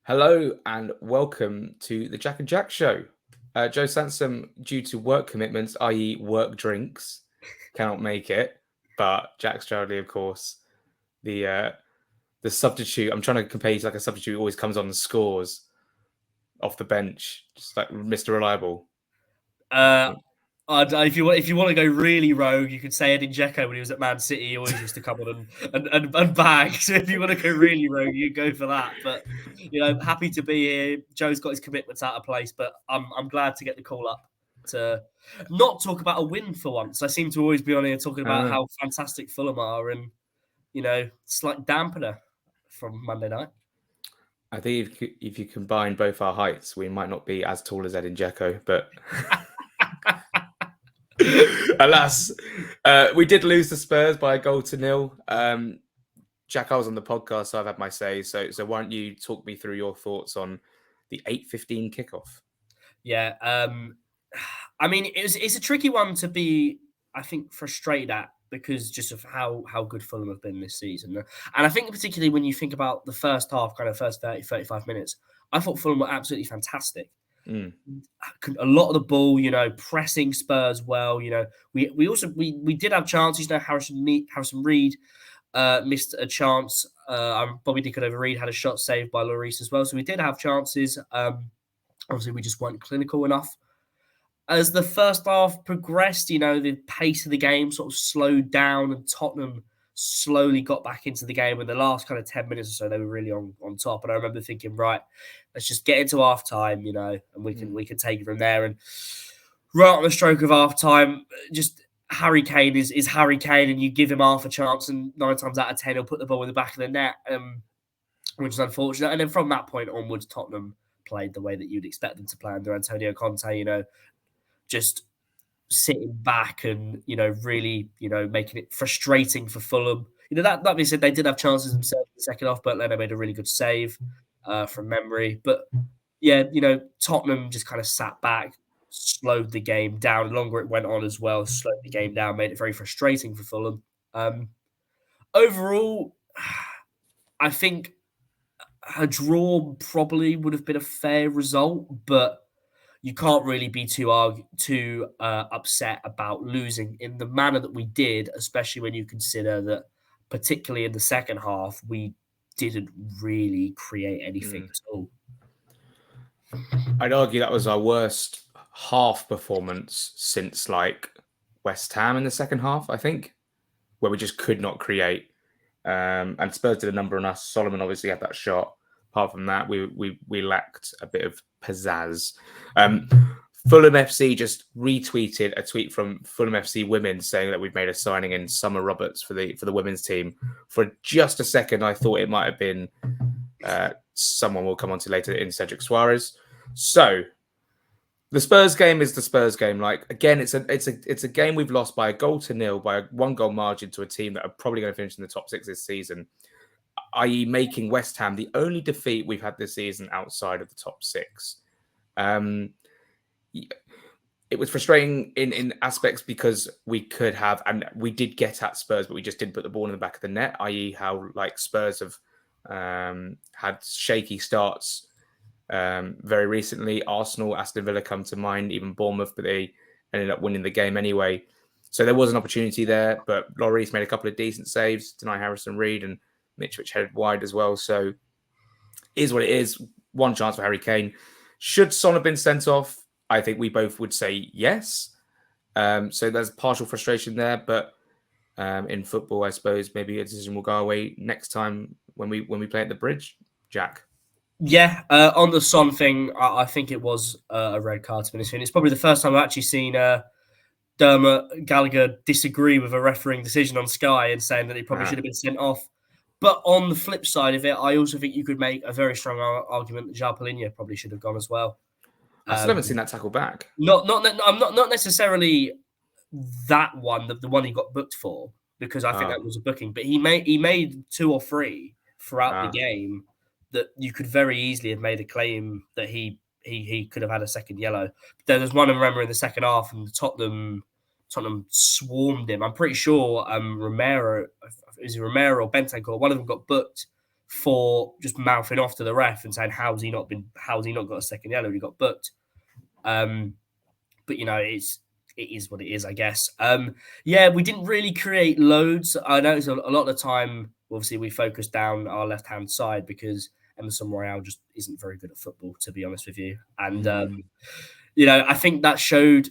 Hello and welcome to the Jack and Jack Show. Joe Sansom, due to work commitments, i.e., work drinks, cannot make it. But Jack Stradley, of course, the substitute. I'm trying to compare you to like a substitute who always comes on and scores off the bench, just like Mr. Reliable. If you want to go really rogue, you could say Edin Dzeko when he was at Man City. He always used to come on and bag. So if you want to go really rogue, you go for that. But happy to be here. Joe's got his commitments out of place, but I'm glad to get the call up to not talk about a win for once. I seem to always be on here talking about how fantastic Fulham are, and slight dampener from Monday night. I think if you combine both our heights, we might not be as tall as Edin Dzeko, but. Alas, we did lose the Spurs by 1-0. Jack, I was on the podcast, so I've had my say. So why don't you talk me through your thoughts on the 8:15 kickoff? Yeah, I mean, it's a tricky one to be, I think, frustrated at because just of how good Fulham have been this season. And I think particularly when you think about the first half, kind of first 30, 35 minutes, I thought Fulham were absolutely fantastic. A lot of the ball, pressing Spurs well. We did have chances. Harrison Reed missed a chance. Bobby Dickard over Reed had a shot saved by Lloris as well. So we did have chances. Obviously, we just weren't clinical enough. As the first half progressed, the pace of the game sort of slowed down and Tottenham slowly got back into the game. In the last kind of 10 minutes or so, they were really on top. And I remember thinking, right, let's just get into half time, and we can take it from there. And right on the stroke of half time, just Harry Kane is Harry Kane, and you give him half a chance, and 9 times out of 10 he'll put the ball in the back of the net, which is unfortunate. And then from that point onwards, Tottenham played the way that you'd expect them to play under Antonio Conte. Just sitting back and really making it frustrating for Fulham. That being said, they did have chances themselves in the second half, but Leno made a really good save from memory. But yeah, Tottenham just kind of sat back, slowed the game down. The longer it went on as well, slowed the game down, made it very frustrating for Fulham. Overall, I think a draw probably would have been a fair result, but you can't really be too upset about losing in the manner that we did, especially when you consider that, particularly in the second half, we didn't really create anything at all. I'd argue that was our worst half performance since West Ham in the second half, I think, where we just could not create. And Spurs did a number on us. Solomon obviously had that shot. Apart from that, we lacked a bit of pizzazz. Fulham FC just retweeted a tweet from Fulham FC women saying that we've made a signing in Summer Roberts for the women's team. For just a second, I thought it might have been someone we'll come on to later in Cedric Soares. So the Spurs game is the Spurs game. Again, it's a game we've lost by 1-0 by a 1-goal margin to a team that are probably going to finish in the top 6 this season, i.e. making West Ham the only defeat we've had this season outside of the top 6. It was frustrating in aspects because we could have, and we did get at Spurs, but we just didn't put the ball in the back of the net, i.e. how Spurs have had shaky starts very recently. Arsenal, Aston Villa come to mind, even Bournemouth, but they ended up winning the game anyway. So there was an opportunity there, but Lloris made a couple of decent saves, deny Harrison Reed, and Mitrovic headed wide as well. So it is what it is. One chance for Harry Kane. Should Son have been sent off? I think we both would say yes. So there's partial frustration there, but in football, I suppose maybe a decision will go away next time when we play at the Bridge. Jack. Yeah, on the Son thing, I think it was a red card to be honest. It's probably the first time I've actually seen Dermot Gallagher disagree with a refereeing decision on Sky and saying that he probably should have been sent off. But on the flip side of it, I also think you could make a very strong argument that João Palhinha probably should have gone as well. I still haven't seen that tackle back. Not necessarily that one, the one he got booked for, because I think that was a booking. But he made 2 or 3 throughout the game that you could very easily have made a claim that he could have had a second yellow. There was one, I remember, in the second half, and Tottenham swarmed him. I'm pretty sure Romero or Bentancur, one of them got booked for just mouthing off to the ref and saying, how's he not got a second yellow? He got booked. But it is what it is, I guess. We didn't really create loads. I noticed a lot of the time, obviously, we focused down our left-hand side because Emerson Royale just isn't very good at football, to be honest with you. And, I think that showed,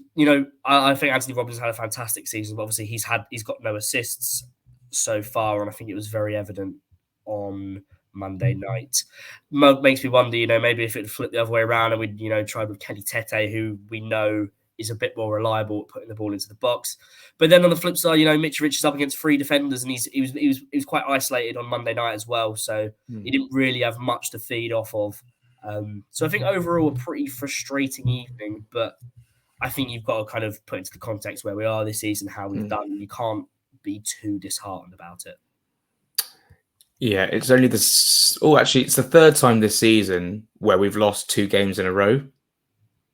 I think Anthony Robinson had a fantastic season, but obviously he's got no assists so far. And I think it was very evident on Monday night. Makes me wonder, maybe if it flipped the other way around and we'd, tried with Kenny Tete, who we know is a bit more reliable at putting the ball into the box. But then on the flip side, Mitrovic is up against 3 defenders and he was quite isolated on Monday night as well. So he didn't really have much to feed off of. So I think overall a pretty frustrating evening, but I think you've got to kind of put into the context where we are this season, how we've done. You can't be too disheartened about it. Yeah, it's only it's the third time this season where we've lost 2 games in a row.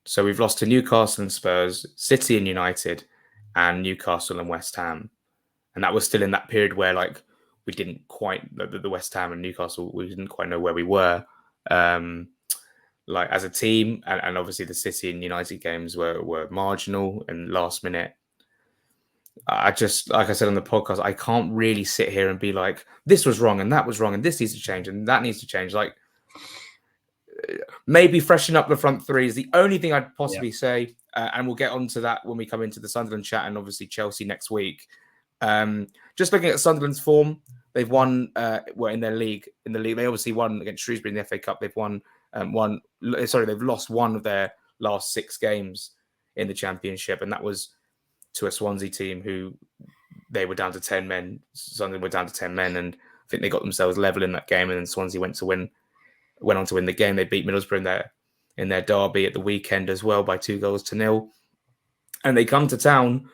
So we've lost to Newcastle and Spurs, City and United, and Newcastle and West Ham. And that was still in that period where we didn't quite, the West Ham and Newcastle, we didn't quite know where we were as a team. And obviously the City and United games were marginal and last minute. I just, like I said on the podcast, I can't really sit here and be like, this was wrong and that was wrong and this needs to change and that needs to change. Maybe freshen up the front 3 is the only thing I'd possibly say. And we'll get onto that when we come into the Sunderland chat and obviously Chelsea next week. Just looking at Sunderland's form, they've won in their league. In the league, they obviously won against Shrewsbury in the FA Cup. They've they've lost 1 of their last 6 games in the Championship, and that was to a Swansea team who they were down to 10 men. Sunderland were down to 10 men, and I think they got themselves level in that game. And then Swansea went on to win the game. They beat Middlesbrough in their derby at the weekend as well by 2-0. And they come to town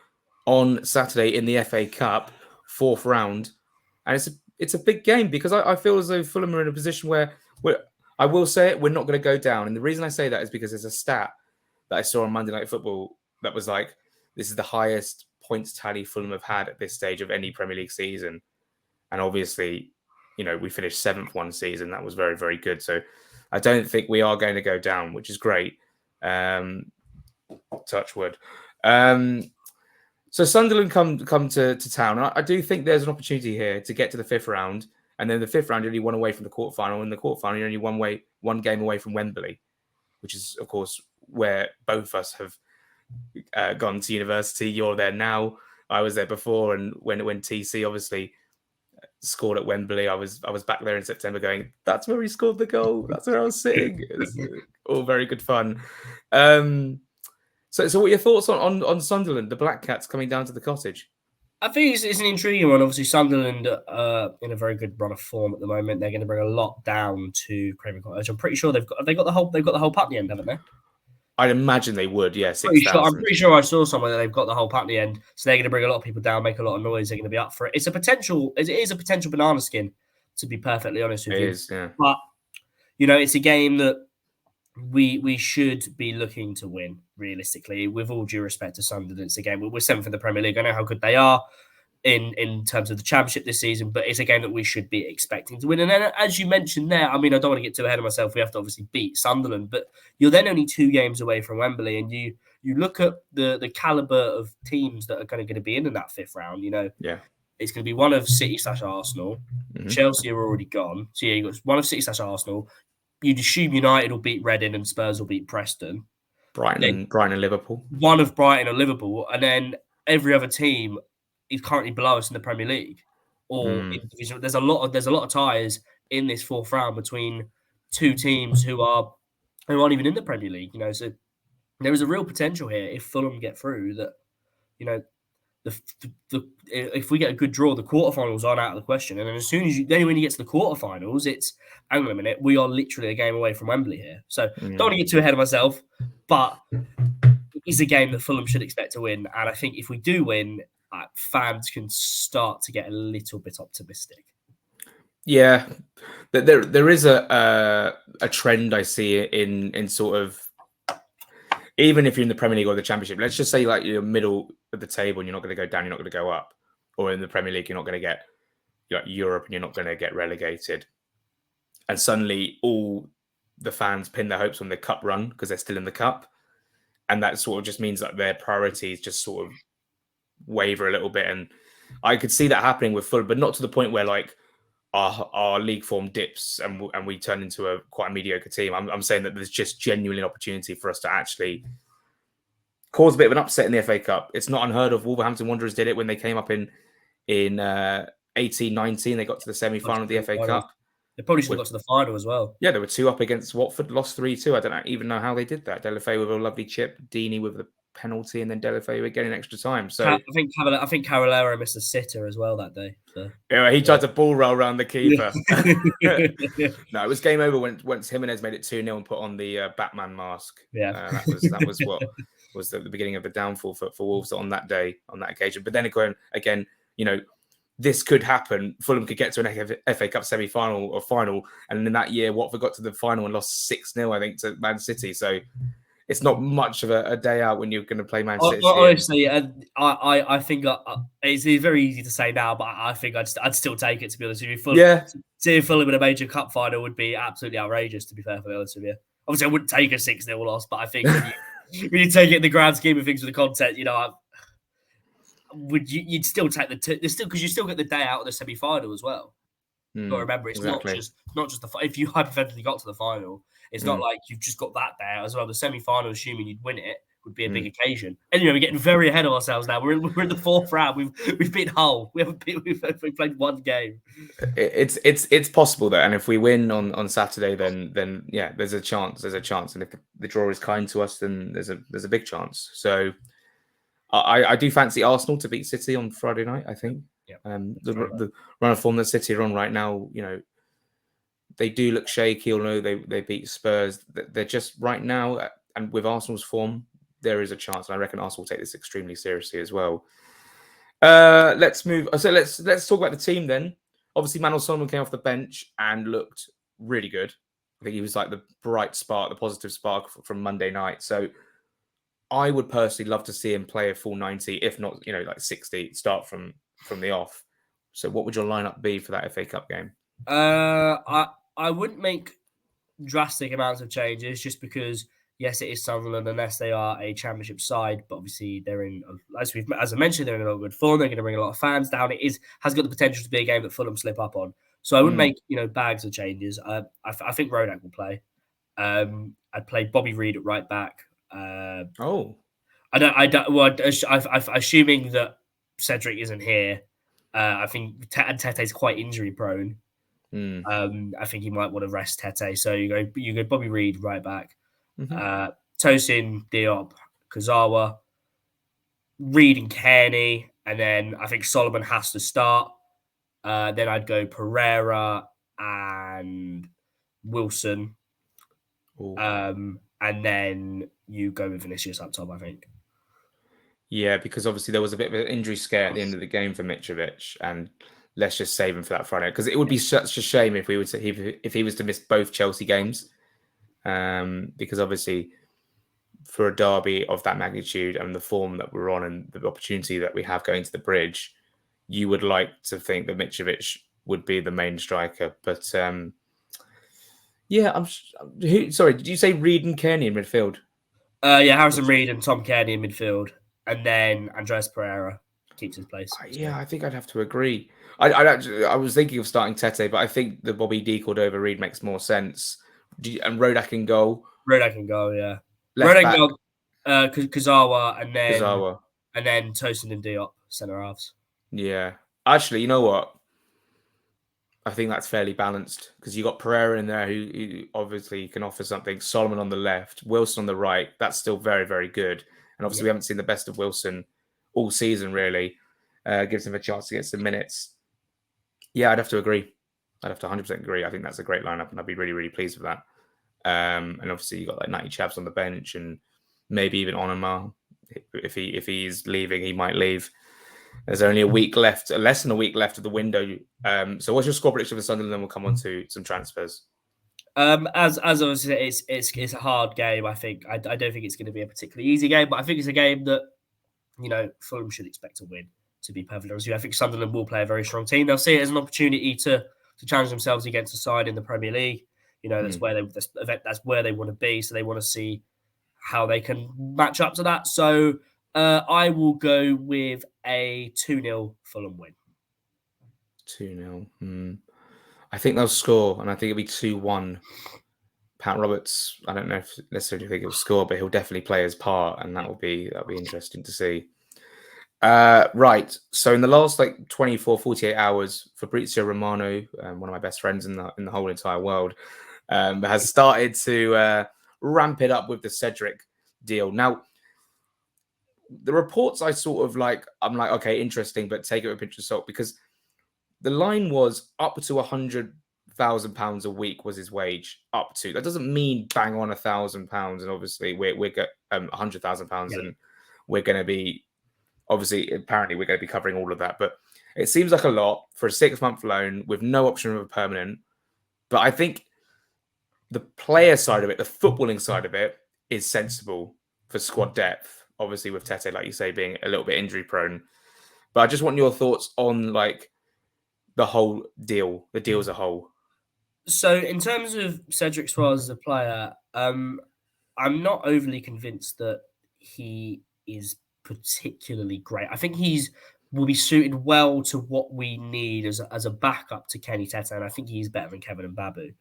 on Saturday in the FA Cup, 4th round. And it's a big game because I feel as though Fulham are in a position where I will say it, we're not going to go down. And the reason I say that is because there's a stat that I saw on Monday Night Football that was this is the highest points tally Fulham have had at this stage of any Premier League season. And obviously, we finished 7th one season. That was very, very good. So I don't think we are going to go down, which is great. Touch wood. So Sunderland come to town. I do think there's an opportunity here to get to the 5th round. And then the 5th round, you're only 1 away from the quarterfinal. In the quarterfinal, you're only one game away from Wembley, which is, of course, where both of us have gone to university. You're there now. I was there before. And when TC obviously scored at Wembley, I was back there in September going, that's where he scored the goal. That's where I was sitting. It was all very good fun. So what are your thoughts on Sunderland, the Black Cats coming down to the Cottage? I think it's an intriguing one. Obviously, Sunderland in a very good run of form at the moment. They're going to bring a lot down to Craven Cottage. I'm pretty sure they've got the whole pack at the end, haven't they? I'd imagine they would, yeah. 6,000. I'm pretty sure I saw somewhere that they've got the whole pack at the end. So they're going to bring a lot of people down, make a lot of noise. They're going to be up for it. It is a potential banana skin, to be perfectly honest with you. It is, yeah. But it's a game that we should be looking to win, realistically, with all due respect to Sunderland. It's a game, we're 7th in the Premier League. I know how good they are in terms of the Championship this season, but it's a game that we should be expecting to win. And then, as you mentioned there, I don't want to get too ahead of myself. We have to obviously beat Sunderland, but you're then only 2 games away from Wembley, and you look at the caliber of teams that are going to be in that 5th round. Yeah, it's going to be one of City/Arsenal. Mm-hmm. Chelsea are already gone, so yeah, you got one of City/Arsenal. You'd assume United will beat Reading and Spurs will beat Preston. Brighton and Liverpool. One of Brighton or Liverpool, and then every other team is currently below us in the Premier League. Or in the division. There's a lot of ties in this 4th round between 2 teams who aren't even in the Premier League. So there is a real potential here if Fulham get through that. If we get a good draw, the quarterfinals aren't out of the question. And then as soon as when you get to the quarterfinals, it's hang on a minute, we are literally a game away from Wembley here. So don't want to get too ahead of myself, but it's a game that Fulham should expect to win. And I think if we do win, fans can start to get a little bit optimistic. Yeah, there is a trend I see in sort of, even if you're in the Premier League or the Championship, let's just say you're middle of the table and you're not going to go down, you're not going to go up. Or in the Premier League, you're not going to get Europe and you're not going to get relegated. and suddenly all the fans pin their hopes on the cup run because they're still in the cup, and that sort of just means that their priorities just sort of waver a little bit. And I could see that happening with Fulham, but not to the point where like our league form dips and we turn into a quite a mediocre team. I'm saying that there's just genuinely an opportunity for us to actually cause a bit of an upset in the FA Cup. It's not unheard of. Wolverhampton Wanderers did it when they came up in 18-19. They got to the semi-final of the FA Cup. They probably should have got to the final as well. Yeah, they were 2 up against Watford, lost 3-2. I don't even know how they did that. Delafeu with a lovely chip, Deeney with the penalty, and then Delafeu again in extra time. So I think Carolero missed a sitter as well that day. So. Yeah, he tried to ball roll around the keeper. No, it was game over once Jimenez made it 2-0 and put on the Batman mask. Yeah, that was what was the beginning of the downfall for Wolves on that day, on that occasion. But then again, you know, this could happen. Fulham could get to an FA Cup semi-final or final, and in that year, Watford got to the final and lost 6-0, I think, to Man City. So it's not much of a day out when you're going to play Man City. Honestly, I think it's very easy to say now, but I think I'd still take it, to be honest with you. Seeing Fulham in a major cup final would be absolutely outrageous, to be perfectly honest with you. Obviously, I wouldn't take a 6-0 loss, but I think when you take it in the grand scheme of things with the content, you know, you'd still take because you still get the day out of the semi-final as well. You've got to remember, it's not just if you hypothetically got to the final, it's not like you've just got that day out as well. The semi-final, assuming you'd win it, would be a big occasion. Anyway, we're getting very ahead of ourselves now. We're in the fourth round. We've beat Hull. We've played one game. It's possible though, and if we win on Saturday, then yeah, there's a chance. And if the draw is kind to us, then there's a big chance. So I do fancy Arsenal to beat City on Friday night, I think. Yeah. The run of form that City are on right now, you know, they do look shaky, although they beat Spurs. They're just right now, and with Arsenal's form, there is a chance. And I reckon Arsenal will take this extremely seriously as well. Let's move. So let's talk about the team then. Obviously, Manuel Solomon came off the bench and looked really good. I think he was like the bright spark, the positive spark from Monday night. So I would personally love to see him play a full 90, if not, you know, like 60, start from the off. So what would your lineup be for that FA Cup game? I wouldn't make drastic amounts of changes just because, yes, it is Sunderland, unless they are a championship side, but obviously they're in, as I mentioned, they're in a lot of good form. They're going to bring a lot of fans down. Has got the potential to be a game that Fulham slip up on. So I wouldn't make, you know, bags of changes. I think Rodak will play. I'd play Bobby Reid at right back. Assuming that Cedric isn't here, I think Tete's quite injury prone. I think he might want to rest Tete. So you go Bobby Reid right back, Tosin, Diop, Kazawa, Reid and Kearney, and then I think Solomon has to start. Then I'd go Pereira and Wilson. And then you go with Vinicius up top, I think. Yeah, because obviously there was a bit of an injury scare at the end of the game for Mitrovic, and let's just save him for that Friday, because it would be such a shame if he was to miss both Chelsea games, because obviously for a derby of that magnitude and the form that we're on and the opportunity that we have going to the Bridge, you would like to think that Mitrovic would be the main striker, but yeah, sorry, did you say Reid and Kearney in midfield? Yeah, Harrison Reid and Tom Kearney in midfield. And then Andres Pereira keeps his place. Yeah, I think I'd have to agree. I was thinking of starting Tete, but I think the Bobby D over Reid makes more sense. And Rodak in goal. Rodak in goal, yeah. Left back. Kazawa, and then Tosin and Diop, centre halves. Yeah. Actually, you know what? I think that's fairly balanced, because you got Pereira in there who obviously can offer something. Solomon on the left, Wilson on the right. That's still very, very good. And obviously we haven't seen the best of Wilson all season, really. Gives him a chance to get some minutes. Yeah, I'd have to agree. I'd have to 100% agree. I think that's a great lineup, and I'd be really, really pleased with that. And obviously you got like 90 chaps on the bench, and maybe even Onoma. If he's leaving, he might leave. There's only a week left, less than a week left of the window. So what's your score prediction for Sunderland? Then we'll come on to some transfers. As obviously it's a hard game. I think I don't think it's going to be a particularly easy game, but I think it's a game that, you know, Fulham should expect to win. To be perfectly honest with you, I think Sunderland will play a very strong team. They'll see it as an opportunity to to challenge themselves against a side in the Premier League. That's where they want to be. So they want to see how they can match up to that. So I will go with a 2-0 Fulham win. 2-0. I think they'll score, and I think it'll be 2-1. Pat Roberts, I don't know if necessarily think he'll score, but he'll definitely play his part, and that'll be interesting to see. Right. So in the last 24, 48 hours, Fabrizio Romano, one of my best friends in the whole entire world, has started to ramp it up with the Cedric deal. Now, the reports I sort of I'm like, okay, interesting, but take it with a pinch of salt, because the line was up to £100,000 a week was his wage. Up to, that doesn't mean bang on £1,000, and obviously we're got £100,000, and we're going to be apparently we're going to be covering all of that. But it seems like a lot for a 6-month loan with no option of a permanent. But I think the player side of it, the footballing side of it, is sensible for squad depth. Obviously, with Tete, like you say, being a little bit injury prone. But I just want your thoughts on the whole deal, the deal as a whole. So in terms of Cedric Soares as a player, I'm not overly convinced that he is particularly great. I think will be suited well to what we need as a backup to Kenny Tete, and I think he's better than Kevin and Babu.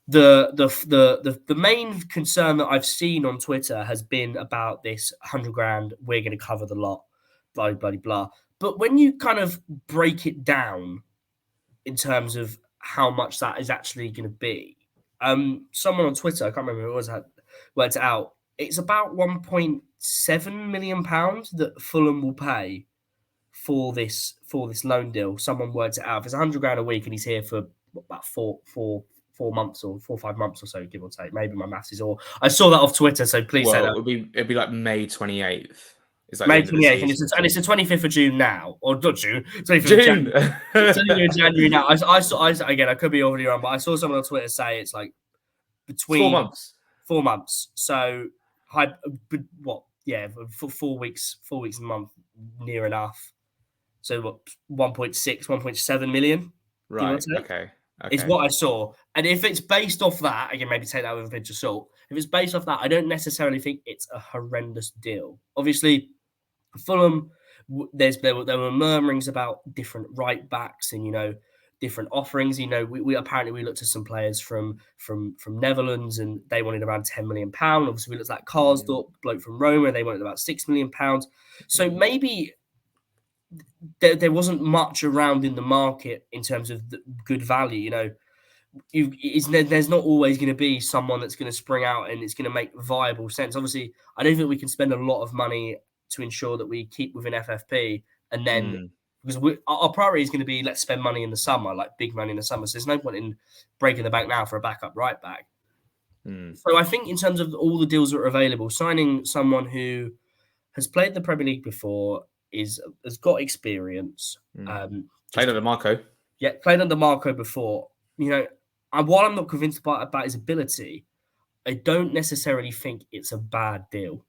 The main concern that I've seen on Twitter has been about this 100 grand. We're going to cover the lot, blah blah blah. But when you kind of break it down in terms of how much that is actually going to be, someone on Twitter, I can't remember who it was, worked it out. It's about £1.7 million that Fulham will pay for this loan deal. Someone worked it out. If it's 100 grand a week and he's here for about 4 months or 4 or 5 months or so, give or take. Maybe my maths is all. I saw that off Twitter, so please say that. It'd be like May 28th. It's like May 28th, and it's the 25th of June now, or not June, 25th of January. It's only January now. I saw again. I could be already wrong, but I saw someone on Twitter say it's like between 4 months. 4 months. So, what? Yeah, for 4 weeks, 4 weeks a month, near enough. So what? 1.6, 1.7 million. Right. Okay. Is what I saw. And if it's based off that, again, maybe take that with a pinch of salt. If it's based off that, I don't necessarily think it's a horrendous deal. Obviously, Fulham, there were murmurings about different right backs and different offerings. We apparently looked at some players from Netherlands and they wanted around £10 million. Obviously, we looked at Karsdorp, bloke from Roma, and they wanted about £6 million. So maybe there wasn't much around in the market in terms of the good value. There's not always going to be someone that's going to spring out and it's going to make viable sense. Obviously, I don't think we can spend a lot of money to ensure that we keep within FFP, and then because our priority is going to be let's spend money in the summer, like big money in the summer. So there's no point in breaking the bank now for a backup right back. So I think in terms of all the deals that are available, signing someone who has played the Premier League before, has got experience. Played under Marco. Yeah, played under Marco before. While I'm not convinced about his ability, I don't necessarily think it's a bad deal.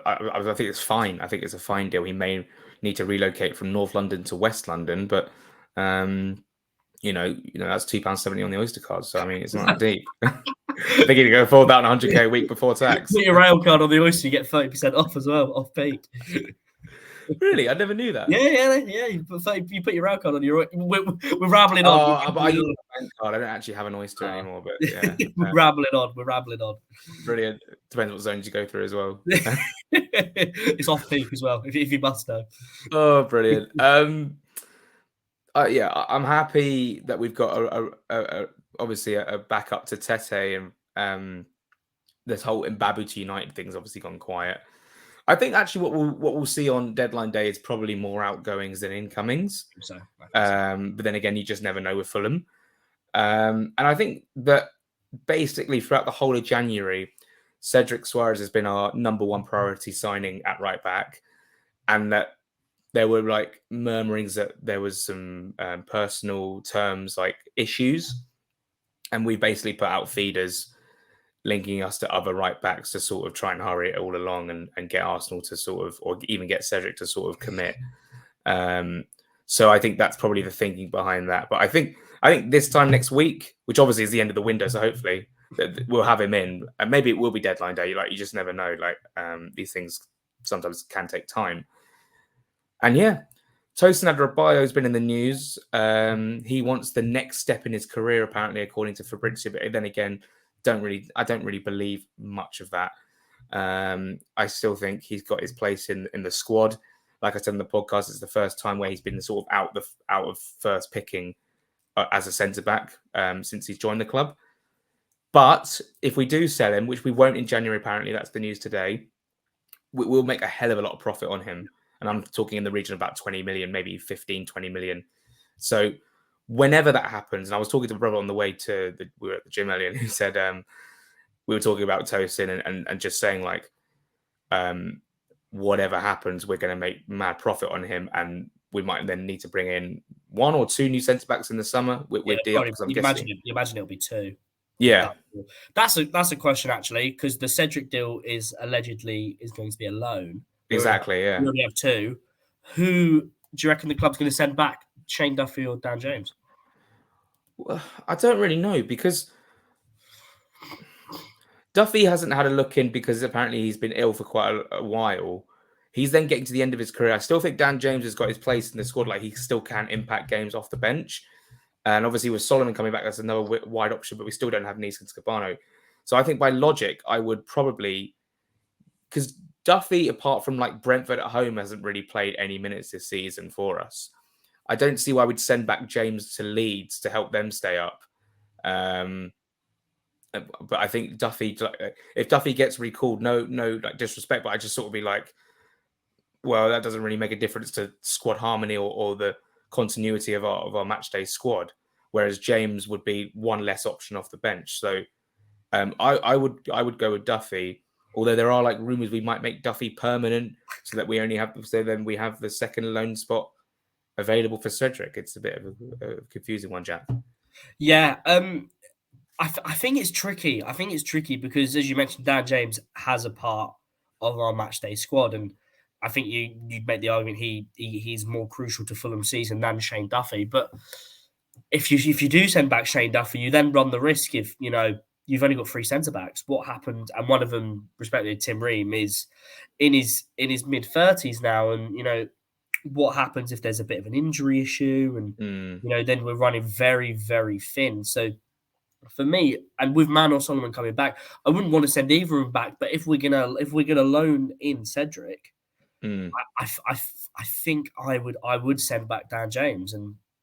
I think it's fine. I think it's a fine deal. He may need to relocate from North London to West London, but that's £2.70 on the Oyster card. So I mean, it's not that deep. I think he'd go fall down 100k a week before tax. Put your rail card on the Oyster, you get 30% off as well, off peak. Really? I never knew that. Yeah. You put your rail card on your. We're rambling on. But I use my bank card. I don't actually have an Oyster anymore. But yeah, we're rambling on. Brilliant. Depends what zones you go through as well. It's off peak as well, if you must know. Oh, brilliant. I'm happy that we've got obviously a backup to Tete, and this whole Mbabu to United thing's obviously gone quiet. I think actually what we'll see on deadline day is probably more outgoings than incomings. But then again, you just never know with Fulham. And I think that basically throughout the whole of January, Cedric Soares has been our number one priority signing at right back, and that there were murmurings that there was some personal terms issues, and we basically put out feeders linking us to other right backs to sort of try and hurry it all along and get Arsenal to or even get Cedric to commit. So I think that's probably the thinking behind that. But I think this time next week, which obviously is the end of the window, so hopefully we'll have him in, and maybe it will be deadline day. Like, you just never know. Like, these things sometimes can take time. And yeah, Tosin Adarabioyo has been in the news. He wants the next step in his career, apparently, according to Fabrizio. But then again, I don't really believe much of that. I still think he's got his place in the squad. Like I said in the podcast, it's the first time where he's been sort of out of first picking as a centre back since he's joined the club. But if we do sell him, which we won't in January, apparently, that's the news today, we'll make a hell of a lot of profit on him. And I'm talking in the region of about 20 million, maybe 15, 20 million. So whenever that happens, and I was talking to a brother on the way we were at the gym earlier, and he said, we were talking about Tosin and just saying, like, whatever happens, we're going to make mad profit on him. And we might then need to bring in 1 or 2 new centre-backs in the summer with Diop. You imagine it'll be 2. Yeah. That's a question, actually, because the Cedric deal is allegedly going to be a loan. Exactly, yeah. We only have 2. Who do you reckon the club's going to send back? Shane Duffy or Dan James? Well, I don't really know, because Duffy hasn't had a look in because apparently he's been ill for quite a while. He's then getting to the end of his career. I still think Dan James has got his place in the squad. Like, he still can impact games off the bench. And obviously with Solomon coming back, that's another wide option, but we still don't have Nice and Scabano. So I think by logic, I would probably... Because Duffy, apart from like Brentford at home, hasn't really played any minutes this season for us. I don't see why we'd send back James to Leeds to help them stay up. But I think Duffy, if Duffy gets recalled, no like disrespect, but I just sort of be like, well, that doesn't really make a difference to squad harmony or the continuity of our match day squad. Whereas James would be one less option off the bench. So I would go with Duffy. Although there are like rumours we might make Duffy permanent, so that then we have the second loan spot available for Cedric. It's a bit of a confusing one, Jack. Yeah, I think it's tricky. I think it's tricky because, as you mentioned, Dan James has a part of our matchday squad, and I think you'd make the argument he's more crucial to Fulham's season than Shane Duffy. But if you do send back Shane Duffy, you then run the risk if you've only got 3 centre backs. What happened? And one of them, respectively, Tim Ream, is in his mid-30s now, and what happens if there's a bit of an injury issue, and then we're running very, very thin. So for me, and with Man or Solomon coming back, I wouldn't want to send either of them back. But if we're gonna loan in Cedric, I think I would send back Dan James,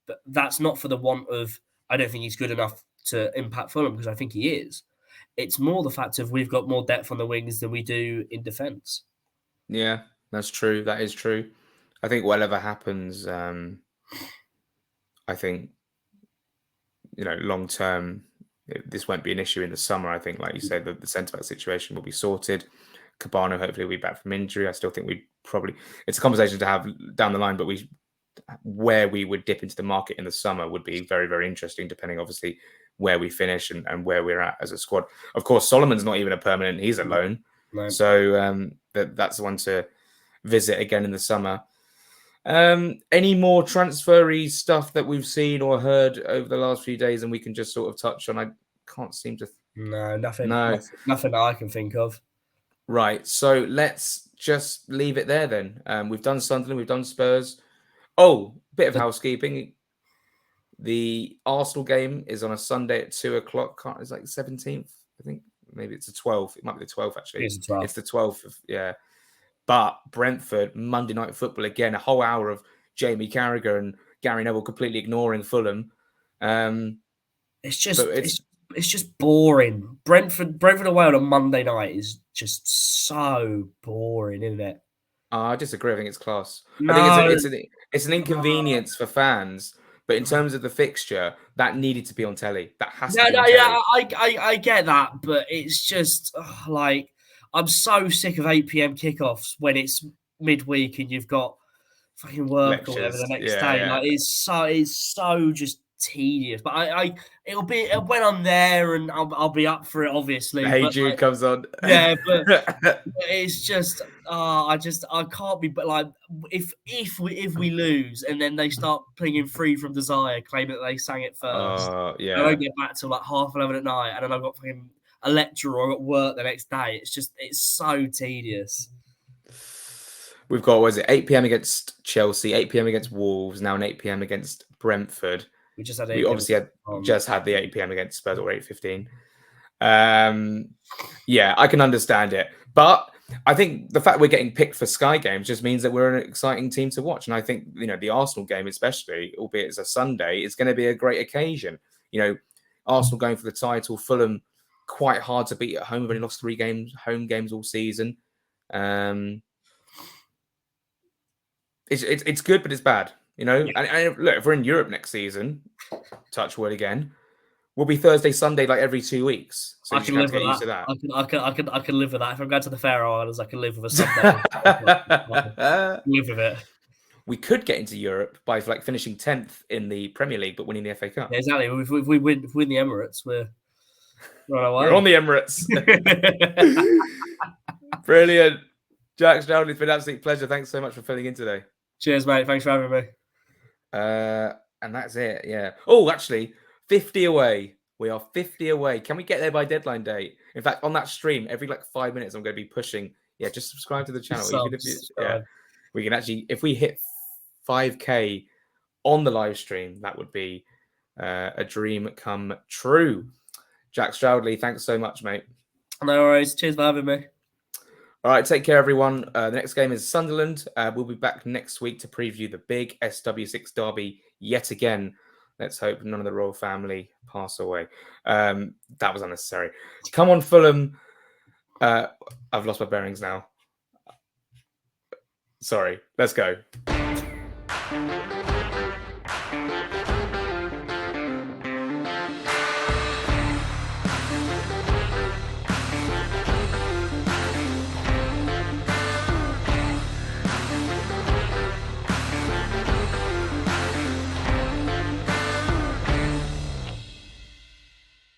but that's not for the want of I don't think he's good enough to impact Fulham, because I think he is. It's more the fact of we've got more depth on the wings than we do in defence. Yeah, that's true. That is true. I think whatever happens, I think long term, this won't be an issue in the summer. I think, like you said, the centre back situation will be sorted. Cabano hopefully will be back from injury. I still think it's a conversation to have down the line, but where we would dip into the market in the summer would be very, very interesting, depending obviously where we finish and where we're at as a squad. Of course, Solomon's not even a permanent; he's a loan. Right. So that's the one to visit again in the summer. Any more transfery stuff that we've seen or heard over the last few days, and we can just sort of touch on? I can't seem to. No, nothing. No. Nothing that I can think of. Right. So let's just leave it there then. We've done Sunderland, we've done Spurs. Oh, bit of housekeeping. The Arsenal game is on a Sunday at 2:00. It's like the 17th, I think. Maybe it's the 12th. It might be the 12th, actually. It's the 12th. It's the 12th, yeah. But Brentford, Monday Night Football, again, a whole hour of Jamie Carragher and Gary Neville completely ignoring Fulham. It's just boring. Brentford away on a Monday night is just so boring, isn't it? I disagree. I think it's class. No. I think it's an inconvenience for fans. But in terms of the fixture, that needed to be on telly. That has to be on telly. Yeah, I get that, but it's just like I'm so sick of 8 p.m. kickoffs when it's midweek and you've got fucking work lectures, or whatever the next day. Yeah. Like it's so just tedious. But it'll be when I'm there, and I'll be up for it, obviously. Hey but, Jude comes on. Yeah, but it's just I can't be. But like if we lose and then they start playing Free From Desire, claiming that they sang it first, Yeah. and I don't get back till like 11:30 at night, and then I've got fucking a lecture or at work the next day. It's so tedious. We've got, what is it, 8 p.m. against Chelsea, 8 p.m. against Wolves, now an 8 p.m. against Brentford. We just had. We obviously just had the 8 p.m. against Spurs, or 8:15. Yeah, I can understand it, but I think the fact we're getting picked for Sky games just means that we're an exciting team to watch. And I think, the Arsenal game, especially, albeit it's a Sunday, is going to be a great occasion. Arsenal going for the title, Fulham quite hard to beat at home. We've only lost 3 home games all season. It's good, but it's bad. Yeah. And look, if we're in Europe next season, touch wood again, we'll be Thursday, Sunday, like every 2 weeks. So I can live with that. Used to that. I can live with that. If I'm going to the Faroe Islands, I can live with a Sunday. Live with it. We could get into Europe by like finishing 10th in the Premier League, but winning the FA Cup. Yeah, exactly. If we win the Emirates, we're on the Emirates. Brilliant. Jack Stroud, it's been an absolute pleasure. Thanks so much for filling in today. Cheers, mate. Thanks for having me. And that's it. Yeah. Oh, actually, 50 away. We are 50 away. Can we get there by deadline day? In fact, on that stream, every like 5 minutes, I'm going to be pushing. Yeah, just subscribe to the channel. We can actually, if we hit 5K on the live stream, that would be a dream come true. Jack Stroudley, thanks so much, mate. No worries. Cheers for having me. All right, take care, everyone. The next game is Sunderland. We'll be back next week to preview the big SW6 derby yet again. Let's hope none of the royal family pass away. That was unnecessary. Come on, Fulham. I've lost my bearings now. Sorry. Let's go.